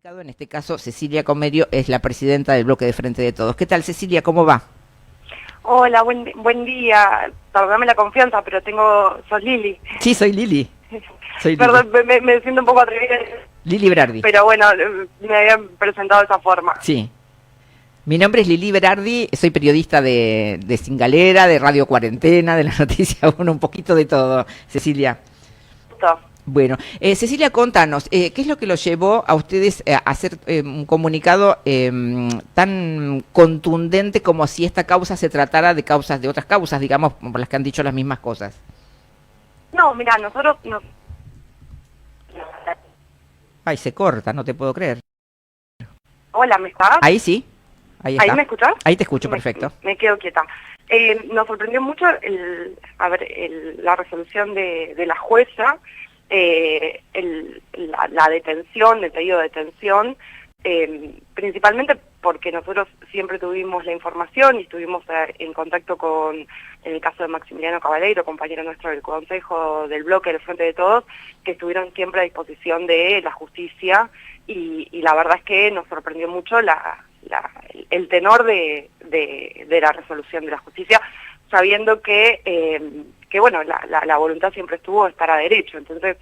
En este caso, Cecilia Comerio es la presidenta del bloque de Frente de Todos. ¿Qué tal, Cecilia? ¿Cómo va? Hola, buen día. Perdóname la confianza, pero sos Lili. Sí, soy Lili. Perdón, me siento un poco atrevida. Lili Berardi. Pero bueno, me habían presentado de esa forma. Sí. Mi nombre es Lili Berardi, soy periodista de Cingalera, de Radio Cuarentena, de la Noticia 1, un poquito de todo, Cecilia. Bueno, Cecilia, contanos, ¿qué es lo que los llevó a ustedes a hacer un comunicado tan contundente como si esta causa se tratara de causas de otras causas, digamos, por las que han dicho las mismas cosas? No, mira, nosotros... Ay, se corta, no te puedo creer. Hola, ¿me estás? Ahí sí, ahí está. ¿Ahí me escuchás? Ahí te escucho, perfecto. Me quedo quieta. Nos sorprendió mucho la resolución de la jueza, la detención, el pedido de detención, principalmente porque nosotros siempre tuvimos la información y estuvimos en contacto con, en el caso de Maximiliano Cabaleiro, compañero nuestro del Consejo del Bloque del Frente de Todos, que estuvieron siempre a disposición de la justicia y la verdad es que nos sorprendió mucho el tenor de la resolución de la justicia, sabiendo que bueno, la voluntad siempre estuvo de estar a derecho. Entonces,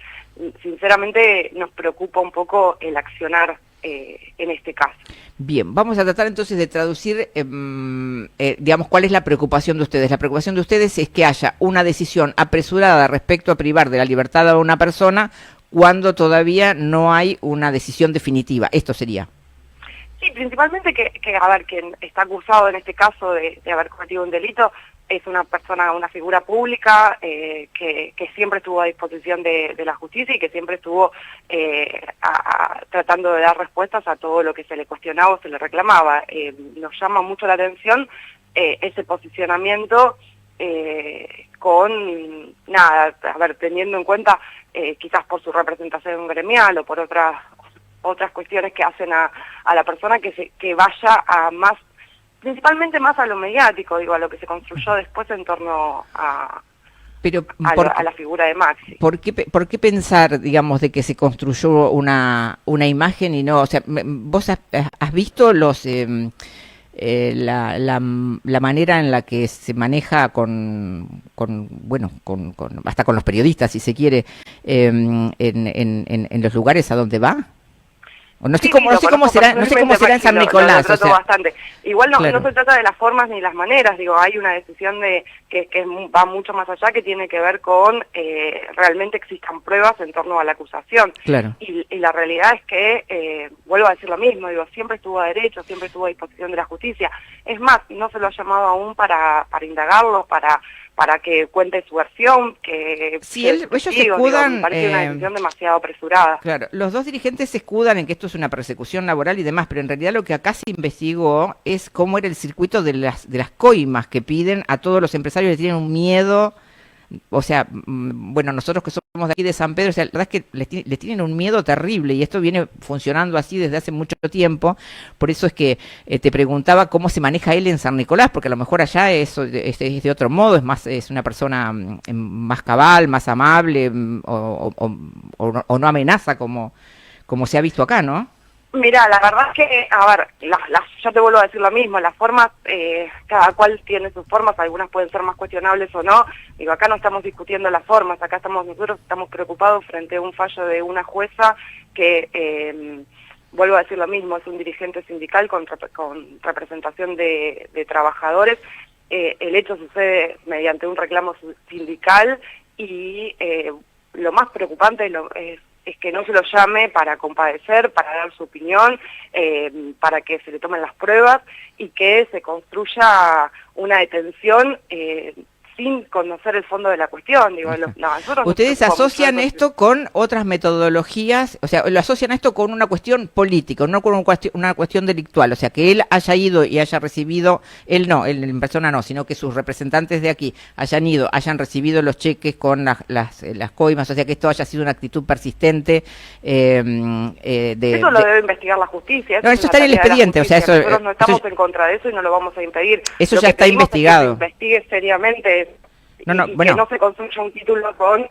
sinceramente, nos preocupa un poco el accionar en este caso. Bien, vamos a tratar entonces de traducir, digamos, cuál es la preocupación de ustedes. La preocupación de ustedes es que haya una decisión apresurada respecto a privar de la libertad a una persona cuando todavía no hay una decisión definitiva. Esto sería. Sí, principalmente que a ver, quien está acusado en este caso de haber cometido un delito es una persona, una figura pública que siempre estuvo a disposición de la justicia y que siempre estuvo tratando de dar respuestas a todo lo que se le cuestionaba o se le reclamaba. Nos llama mucho la atención ese posicionamiento con, nada, a ver, teniendo en cuenta quizás por su representación gremial o por otras cuestiones que hacen a la persona que vaya a más, principalmente más a lo mediático, digo, a lo que se construyó después en torno a la figura de Maxi. ¿Por qué pensar, digamos, de que se construyó una imagen y no, o sea, vos has visto la manera en la que se maneja bueno, hasta con los periodistas, si se quiere, en los lugares a donde va? No sé cómo será en San Nicolás. Lo bastante. Igual no se trata de las formas ni las maneras, digo, hay una decisión que va mucho más allá, que tiene que ver con realmente existan pruebas en torno a la acusación. Claro. Y la realidad es que, vuelvo a decir lo mismo, digo, siempre estuvo a derecho, siempre estuvo a disposición de la justicia. Es más, no se lo ha llamado aún para indagarlo, para que cuente su versión, que sí, ellos se escudan, me parece una decisión demasiado apresurada. Claro, los dos dirigentes se escudan en que esto es una persecución laboral y demás, pero en realidad lo que acá se investigó es cómo era el circuito de las coimas que piden a todos los empresarios que tienen un miedo. O sea, bueno, nosotros que somos de aquí de San Pedro, o sea, la verdad es que les tienen un miedo terrible y esto viene funcionando así desde hace mucho tiempo. Por eso es que te preguntaba cómo se maneja él en San Nicolás, porque a lo mejor allá es de otro modo, es una persona más cabal, más amable o no amenaza como se ha visto acá, ¿no? Mira, la verdad es que, a ver, yo te vuelvo a decir lo mismo, las formas, cada cual tiene sus formas, algunas pueden ser más cuestionables o no. Digo, acá no estamos discutiendo las formas, acá nosotros estamos preocupados frente a un fallo de una jueza que, vuelvo a decir lo mismo, es un dirigente sindical con representación de trabajadores. El hecho sucede mediante un reclamo sindical y lo más preocupante es que no se lo llame para compadecer, para dar su opinión, para que se le tomen las pruebas y que se construya una detención sin conocer el fondo de la cuestión. Digo, ustedes asocian esto con otras metodologías, o sea, lo asocian esto con una cuestión política, no con una cuestión delictual, o sea, que él haya ido y haya recibido, él en persona no, sino que sus representantes de aquí hayan recibido los cheques con las coimas, o sea, que esto haya sido una actitud persistente. Eso lo debe investigar la justicia. No, eso está en el expediente, o sea, eso... Nosotros no estamos en contra de eso y no lo vamos a impedir. Eso ya está investigado. Que se investigue seriamente Que no se construya un título con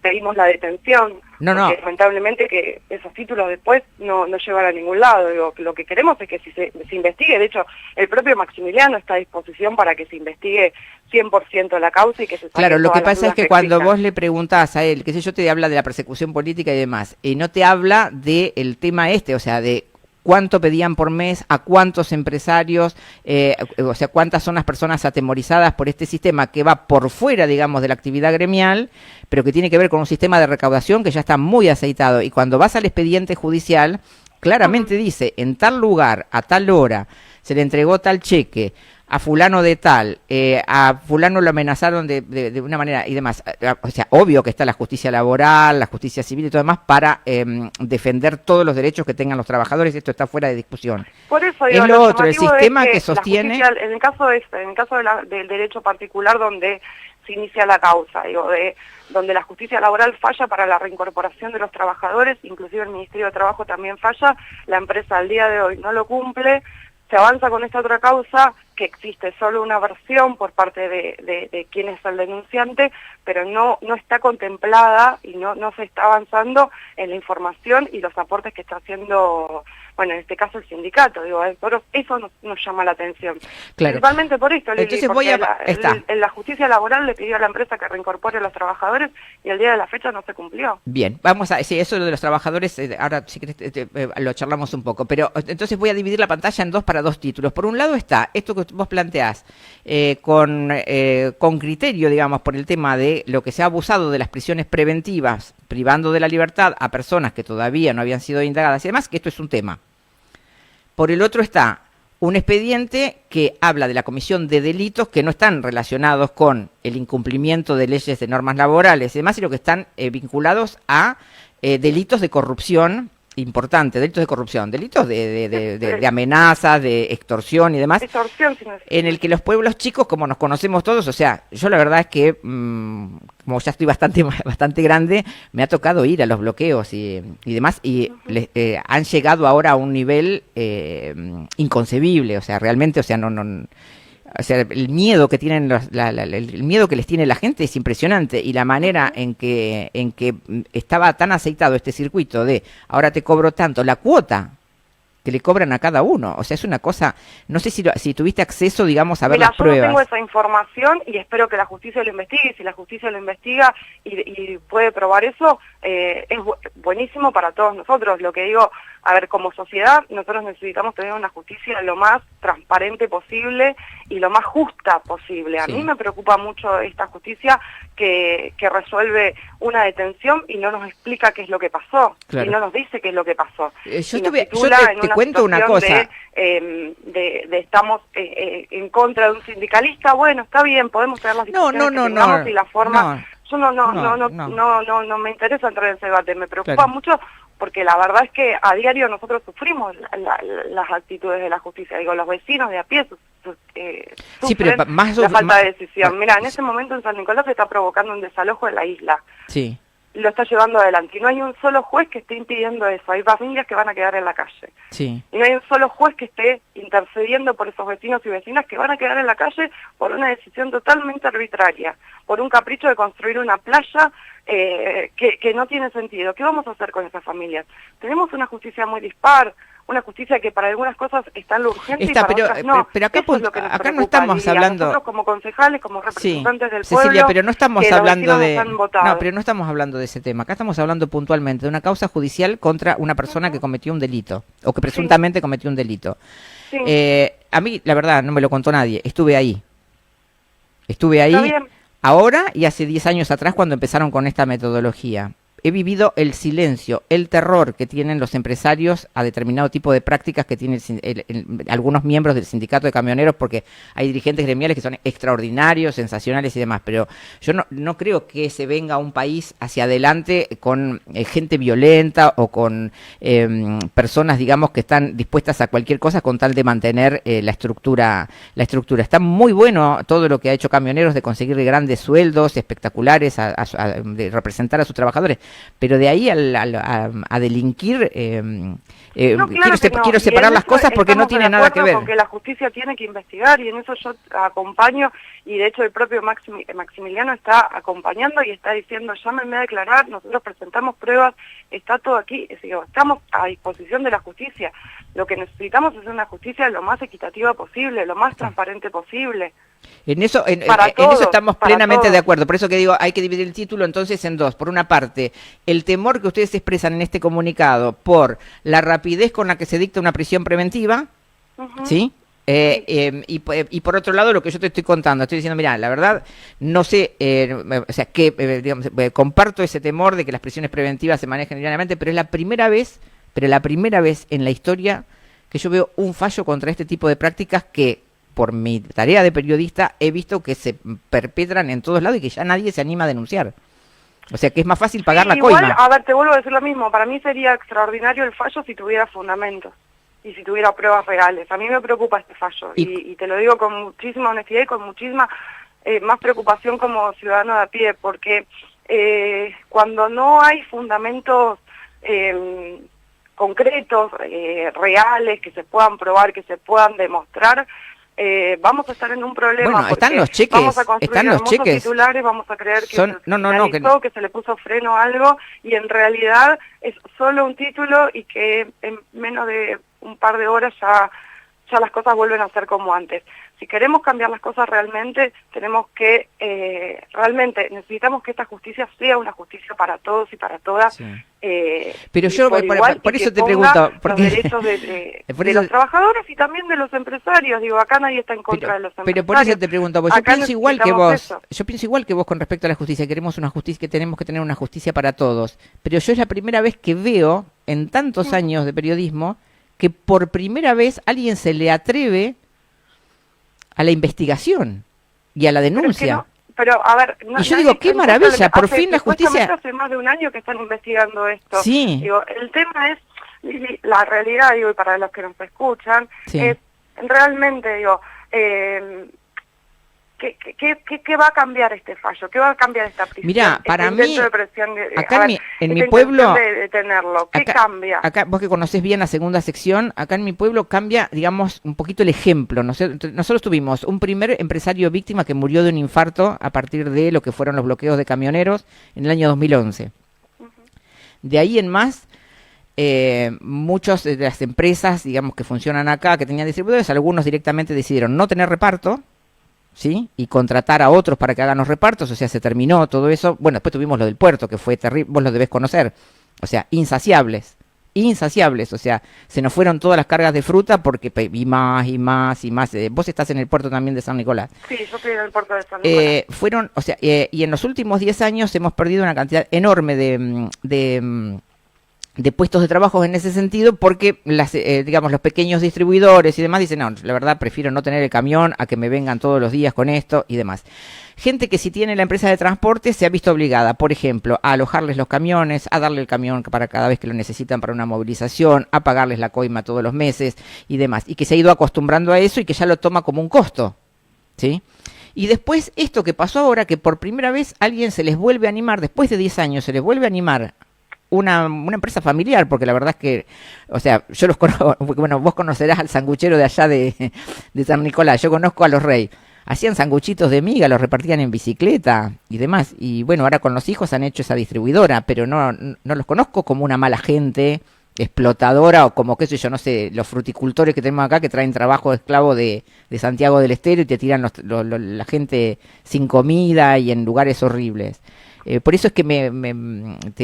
pedimos la detención, porque lamentablemente que esos títulos después no llevan a ningún lado. Digo, lo que queremos es que se investigue. De hecho, el propio Maximiliano está a disposición para que se investigue 100% la causa y que se saque. Claro, lo que pasa es que cuando existan. vos le preguntás a él, qué sé yo, te habla de la persecución política y demás, y no te habla del tema o sea, de cuánto pedían por mes, a cuántos empresarios, o sea, cuántas son las personas atemorizadas por este sistema que va por fuera, digamos, de la actividad gremial, pero que tiene que ver con un sistema de recaudación que ya está muy aceitado. Y cuando vas al expediente judicial, claramente dice, en tal lugar, a tal hora, se le entregó tal cheque, a fulano de tal, a fulano lo amenazaron de una manera y demás. O sea, obvio que está la justicia laboral, la justicia civil y todo demás para defender todos los derechos que tengan los trabajadores. Esto está fuera de discusión. Por eso digo, es lo otro, el sistema que sostiene... En el caso del derecho particular donde se inicia la causa, digo, donde la justicia laboral falla para la reincorporación de los trabajadores, inclusive el Ministerio de Trabajo también falla, la empresa al día de hoy no lo cumple, se avanza con esta otra causa, que existe solo una versión por parte de quién es el denunciante, pero no está contemplada y no se está avanzando en la información y los aportes que está haciendo, bueno, en este caso el sindicato. Digo, eso nos llama la atención. Claro. Principalmente por esto, Lili, entonces porque la justicia laboral le pidió a la empresa que reincorpore a los trabajadores y el día de la fecha no se cumplió. Bien, vamos a... Sí, eso de los trabajadores, ahora si querés lo charlamos un poco, pero entonces voy a dividir la pantalla en para dos títulos. Por un lado está esto que vos planteás con criterio, digamos, por el tema de lo que se ha abusado de las prisiones preventivas, privando de la libertad a personas que todavía no habían sido indagadas y demás, que esto es un tema. Por el otro está un expediente que habla de la comisión de delitos que no están relacionados con el incumplimiento de leyes de normas laborales y demás, sino que están vinculados a delitos de corrupción importante, delitos de corrupción, delitos de amenazas, de extorsión y demás, en el que los pueblos chicos, como nos conocemos todos, o sea, yo la verdad es que, como ya estoy bastante grande, me ha tocado ir a los bloqueos y demás, y han llegado ahora a un nivel inconcebible, o sea, realmente, o sea, o sea, el miedo que tienen el miedo que les tiene la gente es impresionante, y la manera en que estaba tan aceitado este circuito de ahora te cobro tanto, la cuota que le cobran a cada uno, o sea, es una cosa, no sé si tuviste acceso, digamos, a ver las pruebas. Yo no tengo esa información y espero que la justicia lo investigue, y si la justicia lo investiga y puede probar eso, es buenísimo para todos nosotros. Lo que digo, a ver, como sociedad, nosotros necesitamos tener una justicia lo más transparente posible y lo más justa posible. A mí me preocupa mucho esta justicia que resuelve una detención y no nos explica qué es lo que pasó, y no nos dice qué es lo que pasó. Yo te cuento una cosa. Estamos en contra de un sindicalista, bueno, está bien, podemos tener las discusiones que tengamos y la forma... Yo no me interesa entrar en ese debate, me preocupa mucho porque la verdad es que a diario nosotros sufrimos las actitudes de la justicia, digo, los vecinos de a pie sufren la falta de decisión. Mira, en ese momento en San Nicolás se está provocando un desalojo en la isla. Sí. Lo está llevando adelante y no hay un solo juez que esté impidiendo eso. Hay familias que van a quedar en la calle. Sí. Y no hay un solo juez que esté intercediendo por esos vecinos y vecinas que van a quedar en la calle por una decisión totalmente arbitraria, por un capricho de construir una playa que no tiene sentido. ¿Qué vamos a hacer con esas familias? Tenemos una justicia muy dispar, una justicia que para algunas cosas está en lo urgente y para otras no. Pero acá, acá no estamos hablando... Nosotros como concejales, como representantes del Cecilia, pueblo, pero no estamos hablando no, pero no estamos hablando de ese tema. Acá estamos hablando puntualmente de una causa judicial contra una persona que cometió un delito, o que presuntamente cometió un delito. Sí. A mí, la verdad, no me lo contó nadie. Estuve ahí. Ahora y hace 10 años atrás cuando empezaron con esta metodología. He vivido el silencio, el terror que tienen los empresarios a determinado tipo de prácticas que tienen algunos miembros del sindicato de camioneros, porque hay dirigentes gremiales que son extraordinarios, sensacionales y demás, pero yo no creo que se venga a un país hacia adelante con gente violenta o con personas, digamos, que están dispuestas a cualquier cosa con tal de mantener la estructura. Está muy bueno todo lo que ha hecho Camioneros de conseguir grandes sueldos espectaculares, de representar a sus trabajadores. pero de ahí a delinquir, No, claro que no. quiero Y separar en las eso cosas porque no estamos tiene de nada que acuerdo ver. Porque la justicia tiene que investigar y en eso yo acompaño, y de hecho el propio Maximiliano está acompañando y está diciendo llámenme a declarar, nosotros presentamos pruebas, está todo aquí, es decir, estamos a disposición de la justicia. Lo que necesitamos es una justicia lo más equitativa posible, lo más transparente posible. En eso, en Todos, eso estamos plenamente todos. de acuerdo. Por eso que digo, hay que dividir el título entonces en dos. Por una parte, el temor que ustedes expresan en este comunicado por la rapidez con la que se dicta una prisión preventiva, ¿sí? Y por otro lado, lo que yo te estoy contando, estoy diciendo, mira, la verdad, no sé, o sea, que digamos, comparto ese temor de que las prisiones preventivas se manejen diariamente, pero es la primera vez en la historia que yo veo un fallo contra este tipo de prácticas que, por mi tarea de periodista, he visto que se perpetran en todos lados y que ya nadie se anima a denunciar. O sea, que es más fácil pagar la igual, coima. A ver, te vuelvo a decir lo mismo. Para mí sería extraordinario el fallo si tuviera fundamentos y si tuviera pruebas reales. A mí me preocupa este fallo y te lo digo con muchísima honestidad y con muchísima más preocupación como ciudadano de a pie, porque cuando no hay fundamentos concretos, reales, que se puedan probar, que se puedan demostrar, vamos a estar en un problema. Bueno, están los cheques, vamos a construir están los cheques. titulares, vamos a creer que Son, que se le puso freno a algo, y en realidad es solo un título y que en menos de un par de horas ya las cosas vuelven a ser como antes. Si queremos cambiar las cosas realmente, tenemos que, realmente necesitamos que esta justicia sea una justicia para todos y para todas. Sí. Pero yo, por eso te pregunto, porque los derechos de los trabajadores y también de los empresarios. Digo, acá nadie está en contra de los empresarios. Pero por eso te pregunto, porque yo pienso igual que vos. Eso. Yo pienso igual que vos con respecto a la justicia. Queremos una justicia, que tenemos que tener una justicia para todos. Pero yo es la primera vez que veo, en tantos años de periodismo, que por primera vez alguien se le atreve a la investigación y a la denuncia. Pero a ver, y yo digo, qué maravilla, por fin la justicia. Hace más de un año que están investigando esto. Sí. Digo, el tema es, la realidad, digo, y para los que nos escuchan, sí. es realmente, digo, ¿qué va a cambiar este fallo? ¿Qué va a cambiar esta prisión? Mirá, para mí, acá en mi pueblo, de tenerlo, ¿qué cambia? Acá, vos que conocés bien la segunda sección, acá en mi pueblo cambia, digamos, un poquito el ejemplo. Nosotros tuvimos un primer empresario víctima que murió de un infarto a partir de lo que fueron los bloqueos de camioneros en el año 2011. De ahí en más, muchas de las empresas, digamos, que funcionan acá, que tenían distribuidores, algunos directamente decidieron no tener reparto, ¿sí? Y contratar a otros para que hagan los repartos, o sea, se terminó todo eso. Bueno, después tuvimos lo del puerto, que fue terrible, vos lo debés conocer, o sea, insaciables, o sea, se nos fueron todas las cargas de fruta porque y más. Vos estás en el puerto también de San Nicolás. Sí, yo estoy en el puerto de San Nicolás. Fueron, o sea, y en los últimos 10 años hemos perdido una cantidad enorme de puestos de trabajo en ese sentido, porque digamos, los pequeños distribuidores y demás dicen, no, la verdad prefiero no tener el camión a que me vengan todos los días con esto y demás. Gente que si tiene la empresa de transporte se ha visto obligada, por ejemplo, a alojarles los camiones, a darle el camión para cada vez que lo necesitan para una movilización, a pagarles la coima todos los meses y demás, y que se ha ido acostumbrando a eso y que ya lo toma como un costo, ¿sí? Y después esto que pasó ahora, que por primera vez alguien se les vuelve a animar, después de 10 años se les vuelve a animar una empresa familiar, porque la verdad es que, o sea, yo los conozco, bueno, vos conocerás al sanguchero de allá de San Nicolás, yo conozco a los Rey, hacían sanguchitos de miga, los repartían en bicicleta y demás, y bueno, ahora con los hijos han hecho esa distribuidora, pero no los conozco como una mala gente, explotadora, o como, qué sé yo, no sé, los fruticultores que tenemos acá que traen trabajo de esclavo de Santiago del Estero y te tiran la gente sin comida y en lugares horribles. Por eso es que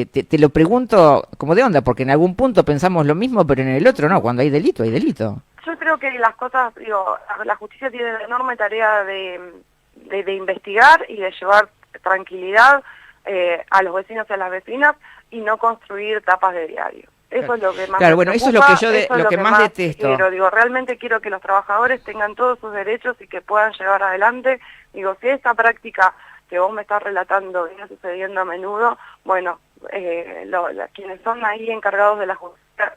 te lo pregunto como de onda, porque en algún punto pensamos lo mismo, pero en el otro no, cuando hay delito, hay delito. Yo creo que las cosas, digo, la justicia tiene la enorme tarea de investigar y de llevar tranquilidad a los vecinos y a las vecinas y no construir tapas de diario. Eso es lo que más claro, bueno, eso es lo que yo lo que más detesto. Realmente quiero que los trabajadores tengan todos sus derechos y que puedan llevar adelante. Digo, si esta práctica que vos me estás relatando viene sucediendo a menudo, bueno, quienes son ahí encargados de la justicia,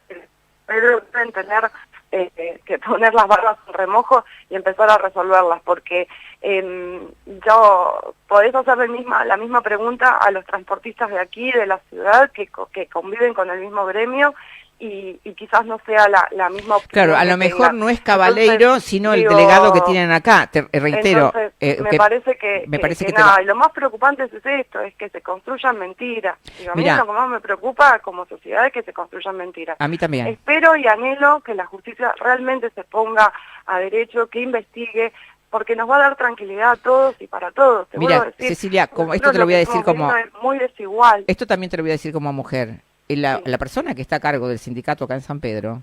pero deben tener que poner las barbas en remojo y empezar a resolverlas, porque yo podés hacer la misma pregunta a los transportistas de aquí, de la ciudad, que conviven con el mismo gremio, y quizás no sea la misma opinión. Claro, a lo mejor no es Caballero, sino el delegado que tienen acá, te reitero. Entonces, me parece que nada, y lo más preocupante es esto, es que se construyan mentiras. Digo, a mí lo que más me preocupa como sociedad es que se construyan mentiras. A mí también. Espero y anhelo que la justicia realmente se ponga a derecho, que investigue, porque nos va a dar tranquilidad a todos y para todos. Mira, Cecilia, como esto te lo voy a decir como... Es muy desigual. Esto también te lo voy a decir como mujer. La persona que está a cargo del sindicato acá en San Pedro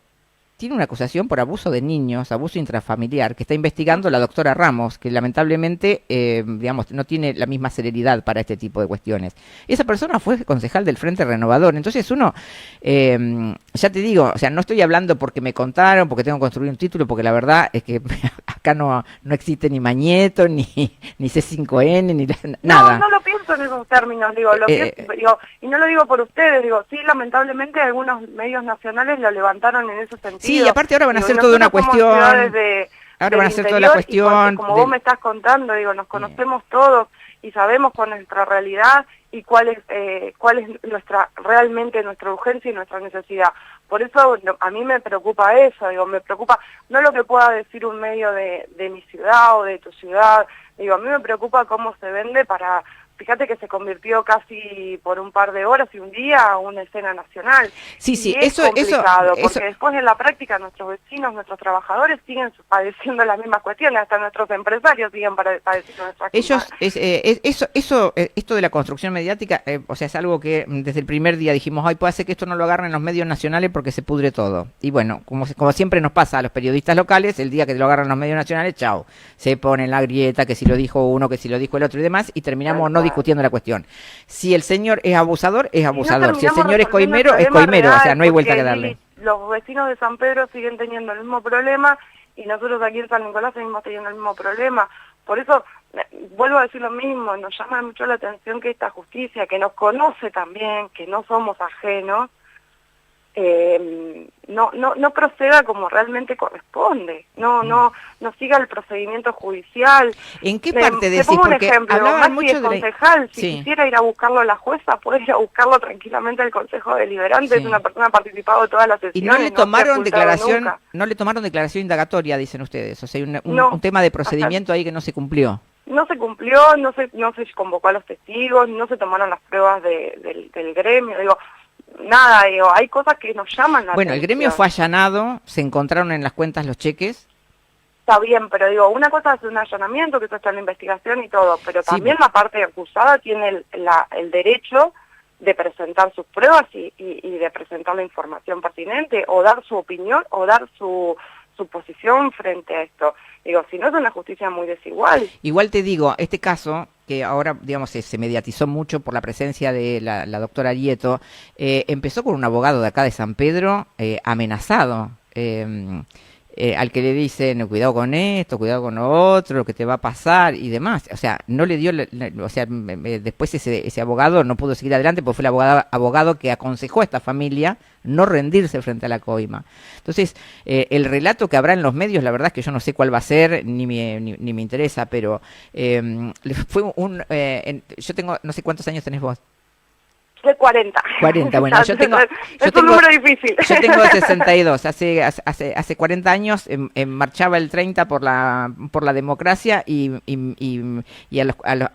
tiene una acusación por abuso de niños, abuso intrafamiliar, que está investigando la doctora Ramos, que lamentablemente, digamos, no tiene la misma celeridad para este tipo de cuestiones. Esa persona fue concejal del Frente Renovador. Entonces uno, ya te digo, o sea, no estoy hablando porque me contaron, porque tengo que construir un título, porque la verdad es que acá no existe ni Mañeto, ni C5N, ni nada. No lo pienso en esos términos, digo, y no lo digo por ustedes, digo, sí, lamentablemente algunos medios nacionales lo levantaron en ese sentido. Sí, y aparte ahora van a hacer toda una cuestión. Ahora van a hacer toda la cuestión. Como vos me estás contando, digo, nos conocemos todos y sabemos con nuestra realidad y cuál es realmente nuestra urgencia y nuestra necesidad. Por eso a mí me preocupa eso, digo, me preocupa no lo que pueda decir un medio de mi ciudad o de tu ciudad, digo, a mí me preocupa cómo se vende para... Fíjate que se convirtió casi por un par de horas y un día a una escena nacional. Sí, y es complicado, porque después en la práctica nuestros vecinos, nuestros trabajadores siguen padeciendo las mismas cuestiones, hasta nuestros empresarios siguen padeciendo nuestras esto de la construcción mediática, o sea, es algo que desde el primer día dijimos, ay, puede ser que esto no lo agarren los medios nacionales porque se pudre todo. Y bueno, como siempre nos pasa a los periodistas locales, el día que lo agarran los medios nacionales, chao, se pone la grieta, que si lo dijo uno, que si lo dijo el otro y demás, y terminamos no discutiendo la cuestión. Si el señor es abusador, es abusador. Si el señor es coimero, es coimero. O sea, no hay vuelta que darle. Los vecinos de San Pedro siguen teniendo el mismo problema y nosotros aquí en San Nicolás seguimos teniendo el mismo problema. Por eso, vuelvo a decir lo mismo, nos llama mucho la atención que esta justicia, que nos conoce también, que no somos ajenos, no proceda como realmente corresponde, no siga el procedimiento judicial. ¿En qué parte decís? Te pongo un porque ejemplo, Maxi es concejal, si quisiera ir a buscarlo a la jueza, puede ir a buscarlo tranquilamente al Consejo Deliberante, es una persona que ha participado de todas las sesiones. Y no le tomaron declaración indagatoria, dicen ustedes, o sea, hay un tema de procedimiento ahí que no se cumplió. No se cumplió, no se convocó a los testigos, no se tomaron las pruebas del gremio, digo, nada, digo, hay cosas que nos llaman la atención. El gremio fue allanado, se encontraron en las cuentas los cheques. Está bien, pero digo, una cosa es un allanamiento, que eso está en la investigación y todo, pero también la parte acusada tiene el derecho de presentar sus pruebas y de presentar la información pertinente, o dar su opinión, o dar su posición frente a esto. Digo, si no es una justicia muy desigual. Igual te digo, este caso, que ahora, digamos, se mediatizó mucho por la presencia de la doctora Arieto, empezó con un abogado de acá de San Pedro amenazado, al que le dicen, cuidado con esto, cuidado con lo otro, lo que te va a pasar y demás. O sea, no le dio, después ese abogado no pudo seguir adelante porque fue el abogado que aconsejó a esta familia no rendirse frente a la coima. Entonces, el relato que habrá en los medios, la verdad es que yo no sé cuál va a ser, ni me interesa, pero fue yo tengo, no sé cuántos años tenés vos. De 40. 40, bueno, yo tengo... Es un número difícil. Yo tengo 62, hace 40 años marchaba el 30 por la democracia y a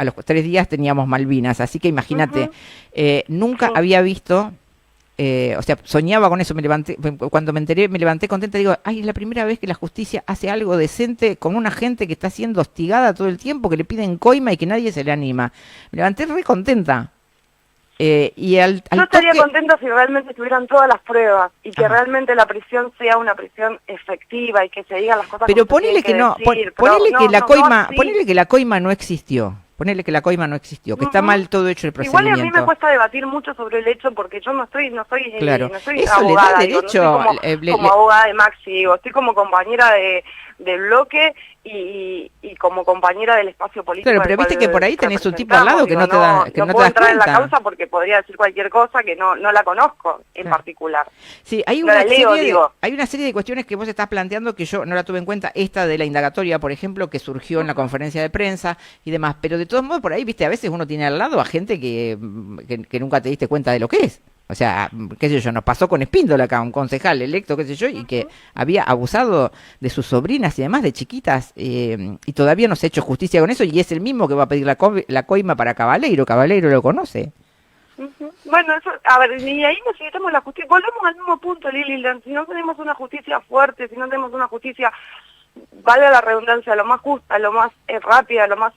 los 3 días teníamos Malvinas, así que imagínate, nunca había visto... o sea, soñaba con eso, cuando me enteré, me levanté contenta, digo, ay, es la primera vez que la justicia hace algo decente con una gente que está siendo hostigada todo el tiempo, que le piden coima y que nadie se le anima. Me levanté re contenta. Yo estaría contenta si realmente tuvieran todas las pruebas y que realmente la prisión sea una prisión efectiva y que se digan las cosas. Pero ponele que no, ponele que la coima no existió. Ponele que la coima no existió, que está mal todo hecho el procedimiento. Igual a mí me cuesta debatir mucho sobre el hecho porque yo no soy claro. no soy Eso abogada, le da derecho, como abogada de Maxi, estoy como compañera de del bloque y como compañera del espacio político. Claro, pero viste que por ahí tenés un tipo al lado que no te da, que no te puedo das entrar cuenta. en la causa porque podría decir cualquier cosa que no la conozco en particular. Sí, hay una serie de cuestiones que vos estás planteando que yo no la tuve en cuenta, esta de la indagatoria, por ejemplo, que surgió en la conferencia de prensa y demás, pero de todos modos por ahí, viste, a veces uno tiene al lado a gente que nunca te diste cuenta de lo que es. O sea, qué sé yo, nos pasó con Espíndola acá, un concejal electo, qué sé yo, y que había abusado de sus sobrinas y demás, de chiquitas, y todavía no se ha hecho justicia con eso, y es el mismo que va a pedir la coima para Cabaleiro. Cabaleiro lo conoce. Bueno, eso, a ver, y ahí necesitamos la justicia. Volvemos al mismo punto, Lili. Si no tenemos una justicia fuerte, si no tenemos una justicia, vale la redundancia, lo más justa, lo más rápida, lo más...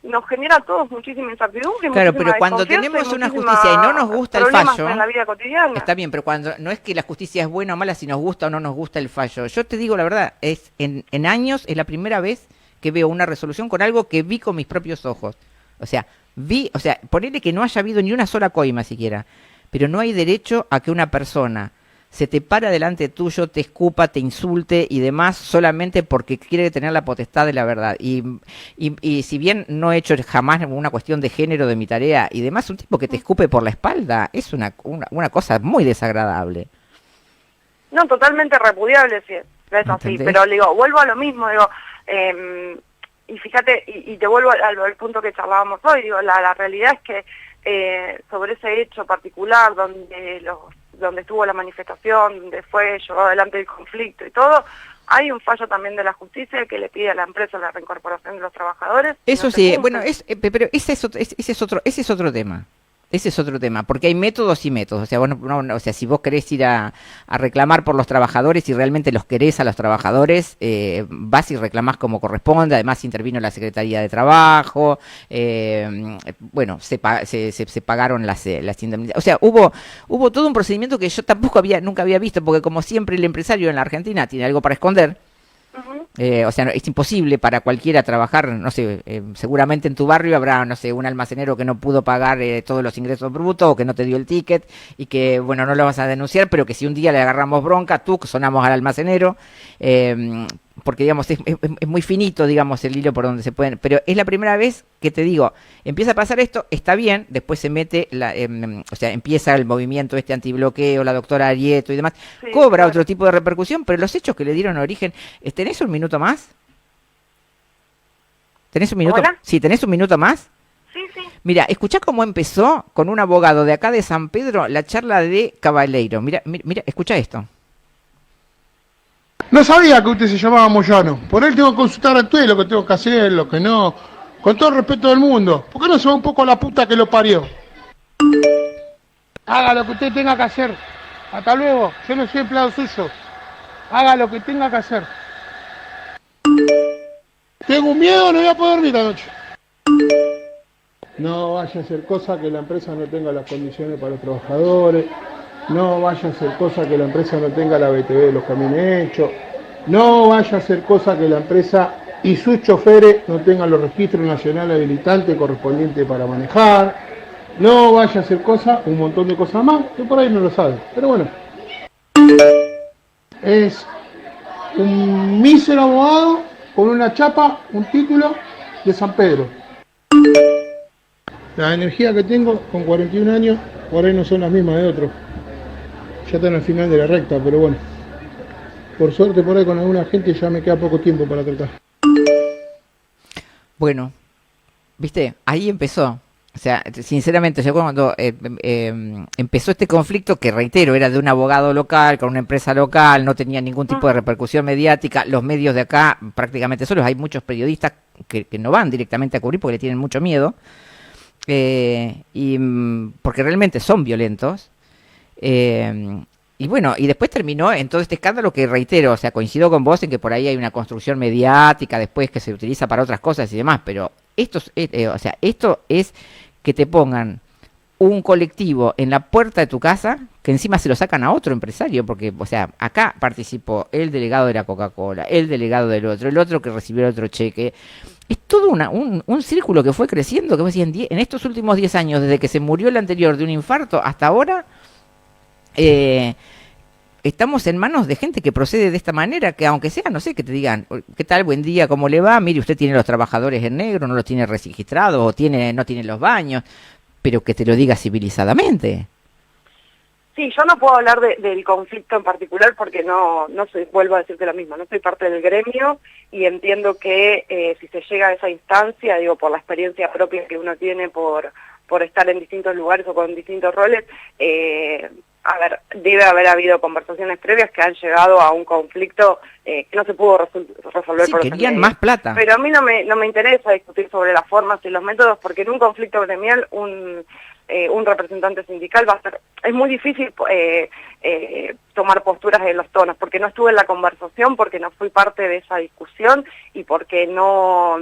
nos genera a todos muchísima incertidumbre. Claro, pero cuando tenemos una justicia y no nos gusta el fallo, en la vida cotidiana. Está bien, pero cuando no es que la justicia es buena o mala, si nos gusta o no nos gusta el fallo. Yo te digo la verdad, es en años es la primera vez que veo una resolución con algo que vi con mis propios ojos. O sea, ponele que no haya habido ni una sola coima siquiera, pero no hay derecho a que una persona se te para delante tuyo, te escupa, te insulte y demás solamente porque quiere tener la potestad de la verdad. Y si bien no he hecho jamás una cuestión de género de mi tarea y demás, un tipo que te escupe por la espalda es una cosa muy desagradable. No, totalmente repudiable si es así, pero digo, vuelvo a lo mismo, digo, y fíjate, y te vuelvo al punto que charlábamos hoy, digo, la realidad es que sobre ese hecho particular donde estuvo la manifestación, donde fue llevado adelante el conflicto y todo, hay un fallo también de la justicia que le pide a la empresa la reincorporación de los trabajadores. Eso sí, bueno, pero ese es otro tema. Ese es otro tema, porque hay métodos y métodos. O sea, o sea, si vos querés ir a reclamar por los trabajadores y realmente los querés a los trabajadores, vas y reclamás como corresponde. Además intervino la Secretaría de Trabajo. Bueno, se pagaron las indemnizaciones. O sea, hubo todo un procedimiento que yo nunca había visto, porque como siempre el empresario en la Argentina tiene algo para esconder. O sea, es imposible para cualquiera trabajar, no sé, seguramente en tu barrio habrá, no sé, un almacenero que no pudo pagar todos los ingresos brutos o que no te dio el ticket y que, bueno, no lo vas a denunciar, pero que si un día le agarramos bronca, sonamos al almacenero, porque, digamos, es muy finito, digamos, el hilo por donde se pueden, pero es la primera vez que te digo, empieza a pasar esto, está bien, después se mete, o sea, empieza el movimiento antibloqueo, la doctora Arieto y demás, sí, cobra claro. Otro tipo de repercusión, pero los hechos que le dieron origen, ¿tenés un minuto más? ¿Tenés un minuto? ¿Hola? Sí, ¿tenés un minuto más? Sí, sí. Mira, escuchá cómo empezó con un abogado de acá de San Pedro la charla de Cabaleiro. Mira, escuchá esto. No sabía que usted se llamaba Moyano. Por él tengo que consultar a usted lo que tengo que hacer, lo que no. Con todo el respeto del mundo. ¿Por qué no se va un poco a la puta que lo parió? Haga lo que usted tenga que hacer. Hasta luego. Yo no soy empleado suyo. Haga lo que tenga que hacer. Tengo un miedo, no voy a poder dormir anoche. No vaya a hacer cosa que la empresa no tenga las condiciones para los trabajadores. No vaya a hacer cosa que la empresa no tenga la BTV de los camiones hechos. No vaya a hacer cosa que la empresa y sus choferes no tengan los registros nacionales habilitantes correspondientes para manejar. No vaya a hacer cosa, un montón de cosas más, que por ahí no lo sabe. Pero bueno, es un mísero abogado con una chapa, un título de San Pedro. La energía que tengo con 41 años, por ahí no son las mismas de otros. Ya están al final de la recta, pero bueno. Por suerte por ahí con alguna gente ya me queda poco tiempo para tratar. Bueno, viste, ahí empezó. O sea, sinceramente, yo cuando empezó este conflicto, que reitero, era de un abogado local, con una empresa local, no tenía ningún tipo de repercusión mediática, los medios de acá prácticamente solos, hay muchos periodistas que no van directamente a cubrir porque le tienen mucho miedo, porque realmente son violentos. Y bueno, y después terminó en todo este escándalo que reitero, o sea, coincido con vos en que por ahí hay una construcción mediática después que se utiliza para otras cosas y demás, pero esto es que te pongan un colectivo en la puerta de tu casa, que encima se lo sacan a otro empresario, porque, o sea, acá participó el delegado de la Coca-Cola, el delegado del otro, el otro que recibió el otro cheque. Es todo un círculo que fue creciendo, que vos decís, en estos últimos 10 años, desde que se murió el anterior de un infarto hasta ahora, estamos en manos de gente que procede de esta manera, que aunque sea, no sé, que te digan, ¿qué tal? Buen día, ¿cómo le va? Mire, usted tiene los trabajadores en negro, no los tiene registrados, o no tiene los baños, pero que te lo diga civilizadamente. Sí, yo no puedo hablar del conflicto en particular porque no soy, vuelvo a decirte lo mismo, no soy parte del gremio y entiendo que si se llega a esa instancia, digo, por la experiencia propia que uno tiene por estar en distintos lugares o con distintos roles, a ver, debe haber habido conversaciones previas que han llegado a un conflicto que no se pudo resolver Sí, por querían más plata. Pero a mí no me interesa discutir sobre las formas y los métodos porque en un conflicto gremial un representante sindical es muy difícil tomar posturas de los tonos, porque no estuve en la conversación, porque no fui parte de esa discusión y porque no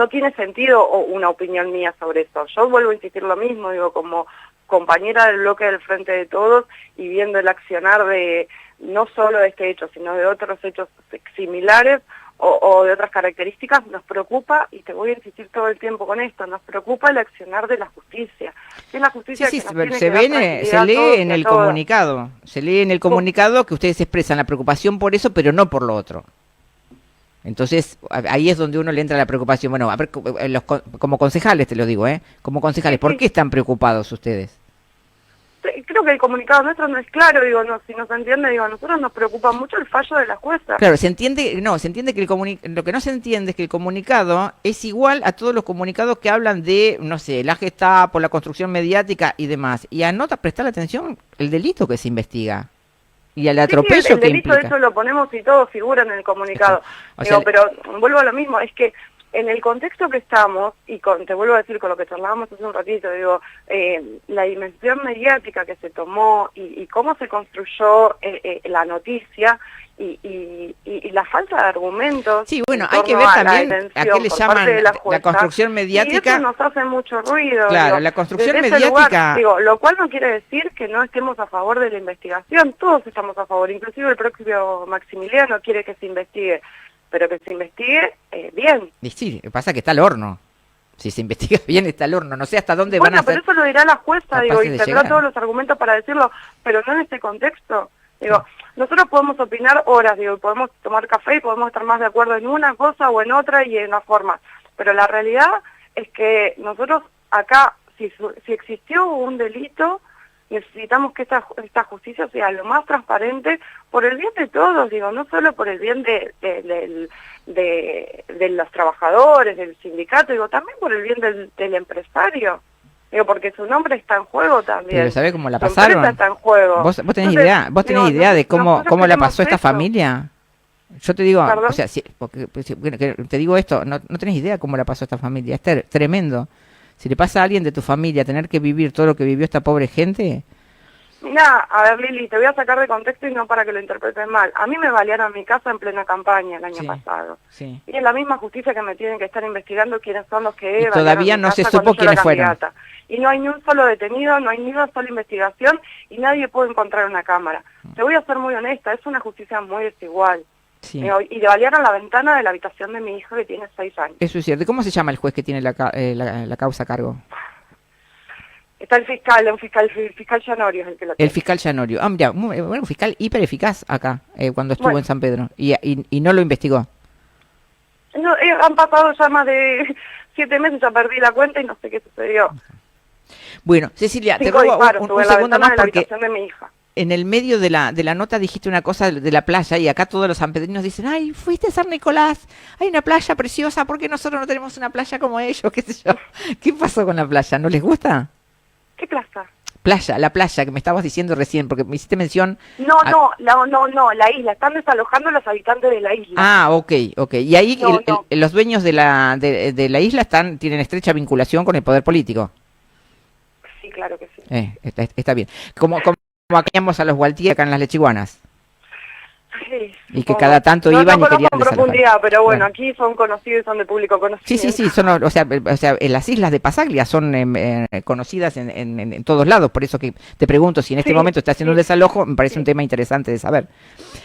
tiene sentido una opinión mía sobre eso. Yo vuelvo a insistir lo mismo, digo, como compañera del bloque del Frente de Todos y viendo el accionar de no solo de este hecho, sino de otros hechos similares, o de otras características, nos preocupa, y te voy a insistir todo el tiempo con esto, nos preocupa el accionar de la justicia. Es la justicia Sí, que sí, nos tiene se que dar lee tranquilidad en el comunicado. Se lee en el comunicado que ustedes expresan la preocupación por eso, pero no por lo otro. Entonces, ahí es donde uno le entra la preocupación. Bueno, a ver, como concejales te lo digo, como concejales, ¿por qué están preocupados ustedes? Creo que el comunicado nuestro no es claro, digo, no, si no se entiende, digo, a nosotros nos preocupa mucho el fallo de la jueza. Claro, se entiende que lo que no se entiende es que el comunicado es igual a todos los comunicados que hablan de, no sé, la Gestapo, la construcción mediática y demás. Y anota prestar atención el delito que se investiga y al atropello sí, el que delito, implica. eso lo ponemos y todo figura en el comunicado. O digo, sea, pero vuelvo a lo mismo, es que en el contexto que estamos, y te vuelvo a decir con lo que charlábamos hace un ratito, digo, la dimensión mediática que se tomó y cómo se construyó la noticia y la falta de argumentos. Sí, bueno, hay que ver también a qué le llaman la construcción mediática. Y eso nos hace mucho ruido. Claro, digo, la construcción desde mediática. ese lugar, digo, lo cual no quiere decir que no estemos a favor de la investigación, todos estamos a favor, inclusive el propio Maximiliano quiere que se investigue. Pero que se investigue bien. Y sí, pasa que está al horno. Si se investiga bien está al horno. No sé hasta dónde van a ser. Bueno, pero eso lo dirá la jueza, digo, y tendrá llegar. todos los argumentos para decirlo, pero no en este contexto. Digo, nosotros podemos opinar horas, digo, podemos tomar café y podemos estar más de acuerdo en una cosa o en otra y en una forma. Pero la realidad es que nosotros acá, si existió un delito, necesitamos que esta justicia sea lo más transparente por el bien de todos, digo, no solo por el bien de los trabajadores, del sindicato, digo, también por el bien del empresario, digo, porque su nombre está en juego también. Pero ¿sabés cómo la Su pasaron? empresa está en juego. ¿Vos tenés idea de cómo la pasó esta familia? Yo te digo, ¿Perdón? o sea, porque te digo esto, no tenés idea cómo la pasó esta familia, es tremendo. Si le pasa a alguien de tu familia tener que vivir todo lo que vivió esta pobre gente. Mira, a ver, Lili, te voy a sacar de contexto y no para que lo interpretes mal. A mí me balearon mi casa en plena campaña el año pasado. Sí. Y es la misma justicia que me tienen que estar investigando quiénes son los que... Y todavía no se supo quiénes fueron. Y no hay ni un solo detenido, no hay ni una sola investigación y nadie puede encontrar una cámara. Te voy a ser muy honesta, es una justicia muy desigual. Sí. Y le balearon la ventana de la habitación de mi hijo que tiene 6 años. Eso es cierto. ¿Cómo se llama el juez que tiene la causa a cargo? Está el fiscal Llanorio es el que lo tiene. El fiscal Llanorio. Ah, mira, un fiscal hiper eficaz acá, cuando estuvo en San Pedro. Y no lo investigó. No, han pasado ya más de 7 meses, ya perdí la cuenta y no sé qué sucedió. Bueno, Cecilia, 5 te robo disparos, un segundo más de la porque habitación de mi hija. en el medio de la nota dijiste una cosa de la playa y acá todos los sanpedrinos dicen, ay, fuiste a San Nicolás, hay una playa preciosa, ¿por qué nosotros no tenemos una playa como ellos? ¿Qué sé yo? ¿Qué pasó con la playa? ¿No les gusta? ¿Qué plaza? La playa que me estabas diciendo recién, porque me hiciste mención... No, la isla, están desalojando a los habitantes de la isla. Ah, ok. Y ahí No. los dueños de la isla tienen estrecha vinculación con el poder político. Sí, claro que sí. Está bien. Como aquellos a los Gualtieri acá en las Lechiguanas. Sí, y que cada tanto iban y querían en desalojar. profundidad, pero bueno, aquí son conocidos y son de público conocido. Sí, o sea, en las islas de Pasaglia son conocidas en todos lados, por eso que te pregunto si en este momento está haciendo un desalojo, me parece un tema interesante de saber.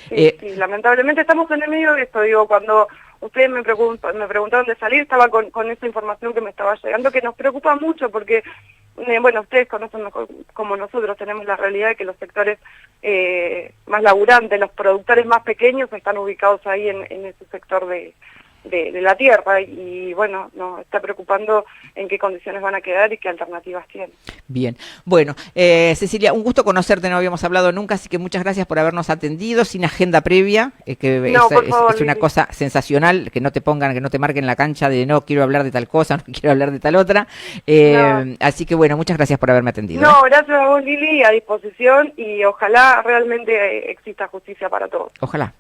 Sí, lamentablemente estamos en el medio de esto, digo, cuando ustedes me preguntaron de salir, estaba con esa información que me estaba llegando, que nos preocupa mucho porque, bueno, ustedes conocen mejor como nosotros, tenemos la realidad de que los sectores más laburantes, los productores más pequeños están ubicados ahí en ese sector de la tierra y bueno, nos está preocupando en qué condiciones van a quedar y qué alternativas tienen. Bien, bueno, Cecilia, un gusto conocerte, no habíamos hablado nunca, así que muchas gracias por habernos atendido, sin agenda previa, que No, por favor, es una Lili. cosa sensacional, que no te pongan, que no te marquen la cancha de no quiero hablar de tal cosa, no quiero hablar de tal otra, No. así que bueno, muchas gracias por haberme atendido. No, gracias a vos, Lili, a disposición y ojalá realmente exista justicia para todos. Ojalá,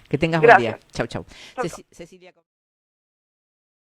que tengas Gracias. buen día. Chau, chau. Chau, chau. Cecilia.